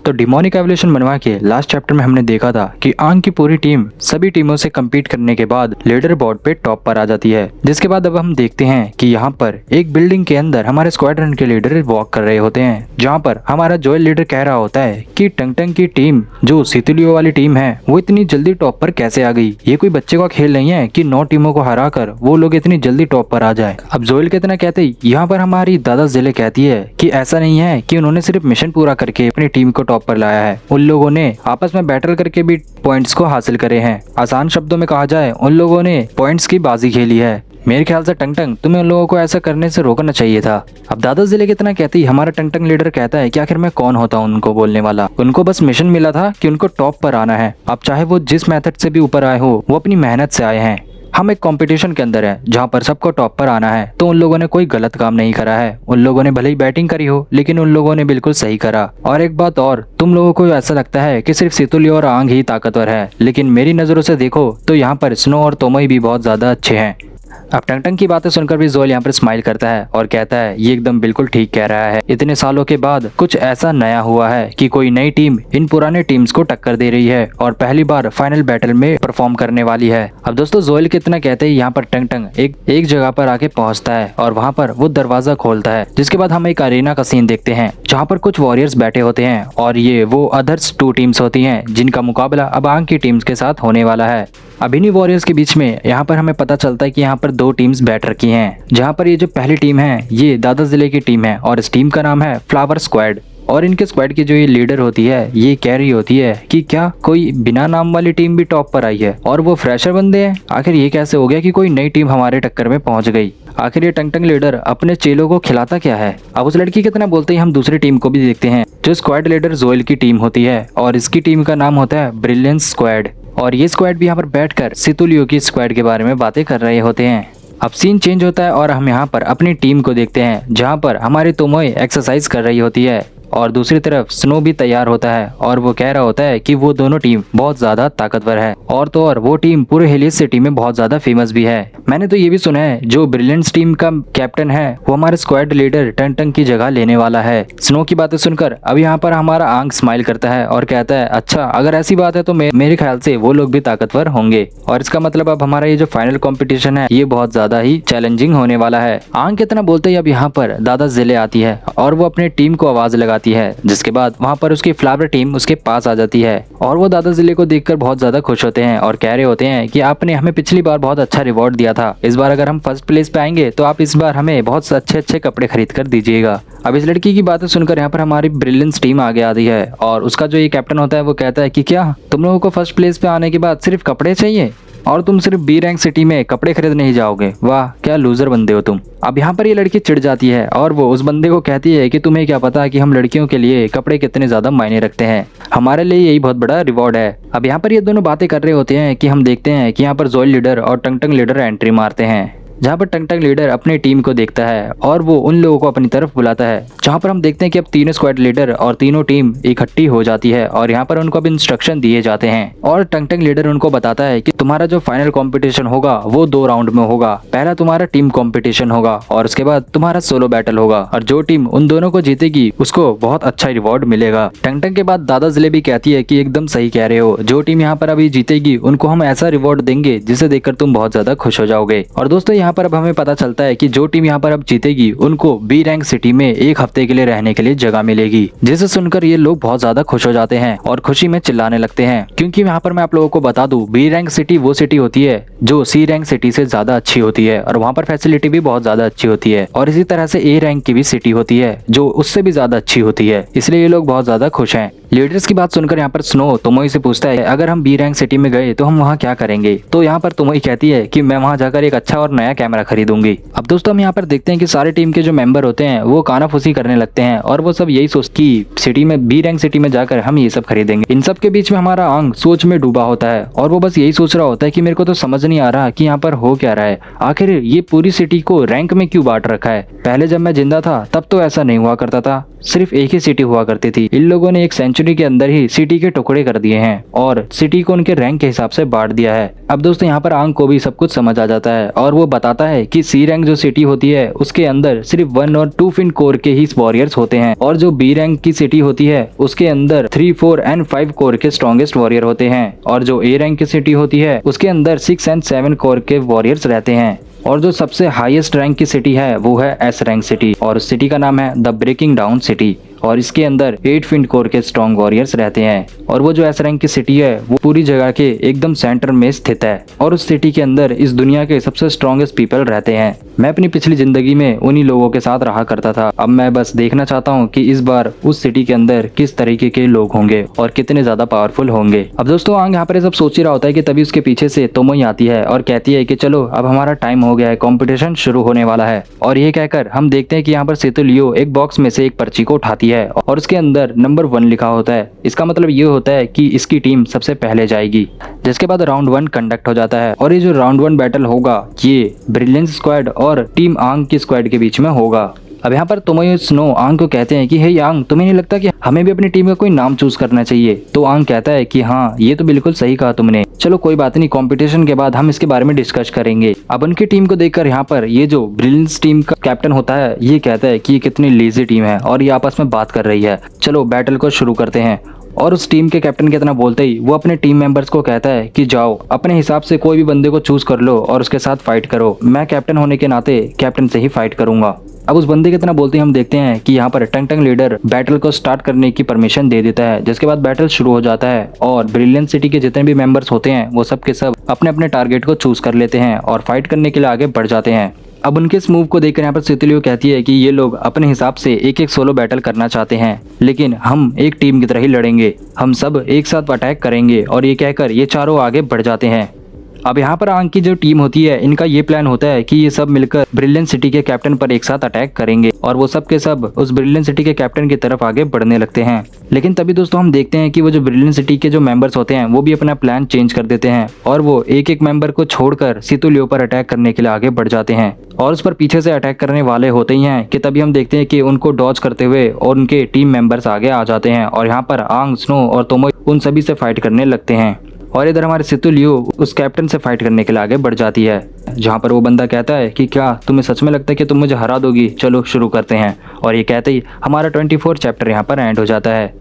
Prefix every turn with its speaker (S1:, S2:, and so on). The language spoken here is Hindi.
S1: तो डिमोनिक एवोल्यूशन बनवा के लास्ट चैप्टर में हमने देखा था कि आंग की पूरी टीम सभी टीमों से कम्पीट करने के बाद लीडर बोर्ड पे टॉप पर आ जाती है। जिसके बाद अब हम देखते हैं कि यहाँ पर एक बिल्डिंग के अंदर हमारे स्क्वाड्रन के लीडर वॉक कर रहे होते हैं, जहाँ पर हमारा जोएल लीडर कह रहा होता है कि टंग टंग की टीम जो सितुलियो वाली टीम है वो इतनी जल्दी टॉप पर कैसे आ गई। ये कोई बच्चे का खेल नहीं है कि 9 टीमों को हराकर वो लोग इतनी जल्दी टॉप पर आ जाए। अब जोएल कितना कहते ही यहाँ पर हमारी दादा जिले कहती है कि ऐसा नहीं है कि उन्होंने सिर्फ मिशन पूरा करके अपनी टीम को टॉप पर लाया है, उन लोगों ने आपस में बैटल करके भी पॉइंट्स को हासिल करे हैं। आसान शब्दों में कहा जाए उन लोगों ने पॉइंट्स की बाजी खेली है। मेरे ख्याल से टंग टंग तुम्हें उन लोगों को ऐसा करने से रोकना चाहिए था। अब दादा जिले कितना कहते ही हमारा टंग टंग लीडर कहता है कि आखिर मैं कौन होता हूँ उनको बोलने वाला। उनको बस मिशन मिला था कि उनको टॉप पर आना है। अब चाहे वो जिस मेथड से भी ऊपर आए हो वो अपनी मेहनत से आए हैं। हम एक कंपटीशन के अंदर है जहाँ पर सबको टॉप पर आना है, तो उन लोगों ने कोई गलत काम नहीं करा है। उन लोगों ने भले ही बैटिंग करी हो लेकिन उन लोगों ने बिल्कुल सही करा। और एक बात और, तुम लोगों को ऐसा लगता है कि सिर्फ सितुलियो और आंग ही ताकतवर है, लेकिन मेरी नजरों से देखो तो यहाँ पर स्नो और तोमोई भी बहुत ज्यादा अच्छे हैं। अब टंग टंग की बातें सुनकर भी जोएल यहाँ पर स्माइल करता है और कहता है ये एकदम बिल्कुल ठीक कह रहा है। इतने सालों के बाद कुछ ऐसा नया हुआ है कि कोई नई टीम इन पुराने टीम्स को टक्कर दे रही है और पहली बार फाइनल बैटल में परफॉर्म करने वाली है। अब दोस्तों जोएल कितना कहते हैं यहाँ पर टंग टंग एक जगह पर आके पहुंचता है और वहाँ पर वो दरवाजा खोलता है। जिसके बाद हम एक अरेना का सीन देखते हैं जहाँ पर कुछ वॉरियर्स बैठे होते हैं और ये वो अदर्स 2 टीम्स होती हैं जिनका मुकाबला अब आंग की टीम्स के साथ होने वाला है। अब इन्हीं वॉरियर्स के बीच में यहाँ पर हमें पता चलता है कि यहाँ पर 2 टीम्स बैठ रखी हैं, जहाँ पर ये जो पहली टीम है ये दादा जिले की टीम है और इस टीम का नाम है फ्लावर स्क्वाड। और इनके स्क्वाड की जो ये लीडर होती है ये कह रही होती है कि क्या कोई बिना नाम वाली टीम भी टॉप पर आई है और वो फ्रेशर बंदे हैं। आखिर ये कैसे हो गया कि कोई नई टीम हमारे टक्कर में पहुंच गई। आखिर ये टंग टंग लीडर अपने चेलों को खिलाता क्या है। अब उस लड़की कितना बोलते ही हम दूसरी टीम को भी देखते हैं जो स्क्वाड लीडर जोएल की टीम होती है और इसकी टीम का नाम होता है ब्रिलियंस स्क्वाड। और ये स्क्वाड भी यहाँ पर बैठकर सितुलियो की स्क्वाड के बारे में बातें कर रहे होते हैं। अब सीन चेंज होता है और हम यहाँ पर अपनी टीम को देखते हैं जहाँ पर हमारी तोमोई एक्सरसाइज कर रही होती है और दूसरी तरफ स्नो भी तैयार होता है और वो कह रहा होता है कि वो दोनों टीम बहुत ज्यादा ताकतवर है और तो और वो टीम पूरे हेलियस सिटी में बहुत ज्यादा फेमस भी है। मैंने तो ये भी सुना है जो ब्रिलियंस टीम का कैप्टन है वो हमारे स्क्वाड लीडर टंग टंग की जगह लेने वाला है। स्नो की बातें सुनकर अब यहाँ पर हमारा आंग स्माइल करता है और कहता है अच्छा अगर ऐसी बात है तो मेरे ख्याल से वो लोग भी ताकतवर होंगे और इसका मतलब अब हमारा ये जो फाइनल कॉम्पिटिशन है ये बहुत ज्यादा ही चैलेंजिंग होने वाला है। आंग कितना बोलते ही अब यहाँ पर दादा जिले आती है और वो अपने टीम को आवाज लगाती है। जिसके बाद वहाँ पर उसकी फ्लावर टीम उसके पास आ जाती है और वो दादा जिले को देखकर बहुत ज्यादा खुश होते हैं और कह रहे होते हैं कि आपने हमें पिछली बार बहुत अच्छा रिवॉर्ड दिया था, इस बार अगर हम फर्स्ट प्लेस पे आएंगे तो आप इस बार हमें बहुत अच्छे अच्छे कपड़े खरीद कर दीजिएगा। अब इस लड़की की बातें सुनकर यहाँ पर हमारी ब्रिलियंस टीम आगे आती है और उसका जो ये कैप्टन होता है वो कहता है कि क्या तुम लोगों को फर्स्ट प्लेस पे आने के बाद सिर्फ कपड़े चाहिए और तुम सिर्फ बी रैंक सिटी में कपड़े खरीदने ही जाओगे, वाह क्या लूजर बंदे हो तुम। अब यहाँ पर ये लड़की चिढ़ जाती है और वो उस बंदे को कहती है कि तुम्हें क्या पता कि हम लड़कियों के लिए कपड़े कितने ज्यादा मायने रखते हैं, हमारे लिए यही बहुत बड़ा रिवॉर्ड है। अब यहाँ पर ये दोनों बातें कर रहे होते हैं कि हम देखते हैं कि यहाँ पर जोएल लीडर और टंग टंग लीडर एंट्री मारते हैं, जहाँ पर टंग टंग लीडर अपनी टीम को देखता है और वो उन लोगों को अपनी तरफ बुलाता है। जहाँ पर हम देखते हैं कि अब तीनों स्क्वाड लीडर और तीनों टीम इकट्ठी हो जाती है और यहाँ पर उनको अब इंस्ट्रक्शन दिए जाते हैं और टंग टंग लीडर उनको बताता है कि तुम्हारा जो फाइनल कंपटीशन होगा वो 2 राउंड में होगा। पहला तुम्हारा टीम कंपटीशन होगा और उसके बाद तुम्हारा सोलो बैटल होगा और जो टीम उन दोनों को जीतेगी उसको बहुत अच्छा रिवॉर्ड मिलेगा। टंग टंग के बाद दादा जिले भी कहती है कि एकदम सही कह रहे हो, जो टीम यहाँ पर अभी जीतेगी उनको हम ऐसा रिवॉर्ड देंगे जिसे देखकर तुम बहुत ज्यादा खुश हो जाओगे। और दोस्तों यहाँ पर अब हमें पता चलता है कि जो टीम यहाँ पर अब जीतेगी उनको बी रैंक सिटी में 1 हफ्ते के लिए रहने के लिए जगह मिलेगी, जिसे सुनकर ये लोग बहुत ज्यादा खुश हो जाते हैं और खुशी में चिल्लाने लगते हैं। क्योंकि यहाँ पर मैं आप लोगों को बता दूं बी रैंक सिटी वो सिटी होती है जो सी रैंक सिटी से ज्यादा अच्छी होती है और वहाँ पर फैसिलिटी भी बहुत ज्यादा अच्छी होती है और इसी तरह से ए रैंक की भी सिटी होती है जो उससे भी ज्यादा अच्छी होती है, इसलिए ये लोग बहुत ज्यादा खुश हैं। लीडर्स की बात सुनकर यहाँ पर स्नो तोमोई से पूछता है अगर हम बी रैंक सिटी में गए तो हम वहाँ क्या करेंगे। तो यहाँ पर तोमोई कहती है कि मैं वहाँ जाकर एक अच्छा और नया कैमरा खरीदूंगी। अब दोस्तों हम यहाँ पर देखते हैं कि सारे टीम के जो मेंबर होते हैं वो कानाफूसी करने लगते हैं और वो सब यही सोचते कि सिटी में बी रैंक सिटी में जाकर हम ये सब खरीदेंगे। इन सब के बीच में हमारा आंग सोच में डूबा होता है और वो बस यही सोच रहा होता है कि मेरे को तो समझ नहीं आ रहा कि यहाँ पर हो क्या रहा है, आखिर ये पूरी सिटी को रैंक में क्यों बांट रखा है। पहले जब मैं जिंदा था तब तो ऐसा नहीं हुआ करता था, सिर्फ एक ही सिटी हुआ करती थी। इन लोगों ने एक सेंचुरी के अंदर ही सिटी के टुकड़े कर दिए हैं और सिटी को उनके रैंक के हिसाब से बांट दिया है। अब दोस्तों यहाँ पर आंग को भी सब कुछ समझ आ जाता है और वो बताता है कि सी रैंक जो सिटी होती है उसके अंदर सिर्फ 1 और 2 फिन कोर के ही वॉरियर्स होते हैं और जो बी रैंक की सिटी होती है उसके अंदर 3, 4 एंड 5 कोर के स्ट्रॉन्गेस्ट वॉरियर होते हैं और जो ए रैंक की सिटी होती है उसके अंदर 6 एंड 7 कोर के वॉरियर्स रहते हैं और जो सबसे हाईएस्ट रैंक की सिटी है वो है एस रैंक सिटी और उस सिटी का नाम है द ब्रेकिंग डाउन सिटी और इसके अंदर 8 फिन कोर के स्ट्रॉन्ग वॉरियर्स रहते हैं और वो जो एस रैंक की सिटी है वो पूरी जगह के एकदम सेंटर में स्थित है और उस सिटी के अंदर इस दुनिया के सबसे स्ट्रॉन्गेस्ट पीपल रहते हैं। मैं अपनी पिछली जिंदगी में उन्हीं लोगों के साथ रहा करता था। अब मैं बस देखना चाहता हूँ कि इस बार उस सिटी के अंदर किस तरीके के लोग होंगे और कितने ज्यादा पावरफुल होंगे। अब दोस्तों आंग यहाँ पर सब सोच ही रहा होता है कि तभी उसके पीछे से तोमोई आती है और कहती है कि चलो अब हमारा टाइम हो गया है, कॉम्पिटिशन शुरू होने वाला है। और ये कहकर हम देखते हैं कि यहाँ पर सेतु लियो एक बॉक्स में से एक पर्ची को उठाती है और उसके अंदर नंबर 1 लिखा होता है। इसका मतलब ये होता है कि इसकी टीम सबसे पहले जाएगी। जिसके बाद राउंड 1 कंडक्ट हो जाता है और ये जो राउंड 1 बैटल होगा ये ब्रिलियंस स्क्वाड और टीम आंग की स्क्वाड के बीच में होगा। अब यहाँ पर तोमोई स्नो आंग को कहते हैं कि हे आंग, तुम्हें नहीं लगता कि हमें भी अपनी टीम का कोई नाम चूज करना चाहिए? तो आंग कहता है कि हाँ, ये तो बिल्कुल सही कहा तुमने, चलो कोई बात नहीं, कंपटीशन के बाद हम इसके बारे में डिस्कस करेंगे। अब उनकी टीम को देखकर यहाँ पर ये जो ब्रिलियंस टीम का कैप्टन होता है ये कहता है कि ये कितनी लेजी टीम है और ये आपस में बात कर रही है, चलो बैटल को शुरू करते हैं। और उस टीम के कैप्टन के इतना बोलते ही वो अपने टीम मेंबर्स को कहता है कि जाओ अपने हिसाब से कोई भी बंदे को चूज कर लो और उसके साथ फाइट करो, मैं कैप्टन होने के नाते कैप्टन से ही फाइट करूंगा। अब उस बंदे के इतना बोलते ही हम देखते हैं कि यहाँ पर टंग टंग लीडर बैटल को स्टार्ट करने की परमिशन दे देता है। जिसके बाद बैटल शुरू हो जाता है और ब्रिलियंट सिटी के जितने भी मेंबर्स होते हैं वो सब के सब अपने अपने टारगेट को चूज कर लेते हैं और फाइट करने के लिए आगे बढ़ जाते हैं। अब उनके इस मूव को देखकर यहाँ पर सेतु लियो कहती है कि ये लोग अपने हिसाब से एक एक सोलो बैटल करना चाहते हैं, लेकिन हम एक टीम की तरह ही लड़ेंगे, हम सब एक साथ अटैक करेंगे। और ये कहकर ये चारों आगे बढ़ जाते हैं। अब यहाँ पर आंग की जो टीम होती है इनका ये प्लान होता है कि ये सब मिलकर ब्रिलियंट सिटी के कैप्टन पर एक साथ अटैक करेंगे और वो सब के सब उस ब्रिलियंट सिटी के कैप्टन की तरफ आगे बढ़ने लगते हैं। लेकिन तभी दोस्तों हम देखते हैं कि वो जो ब्रिलियंट सिटी के जो मेंबर्स होते हैं वो भी अपना प्लान चेंज कर देते हैं और वो एक एक मेंबर को छोड़कर सेतु लियो पर अटैक करने के लिए आगे बढ़ जाते हैं और उस पर पीछे से अटैक करने वाले होते ही हैं कि तभी हम देखते हैं कि उनको डॉज करते हुए और उनके टीम मेंबर्स आगे आ जाते हैं और यहाँ पर आंग, स्नो और तोमोई उन सभी से फाइट करने लगते हैं। और इधर हमारे सेतु लियो उस कैप्टन से फाइट करने के लिए आगे बढ़ जाती है, जहाँ पर वो बंदा कहता है कि क्या तुम्हें सच में लगता है कि तुम मुझे हरा दोगी, चलो शुरू करते हैं। और ये कहते ही हमारा 24 चैप्टर यहाँ पर एंड हो जाता है।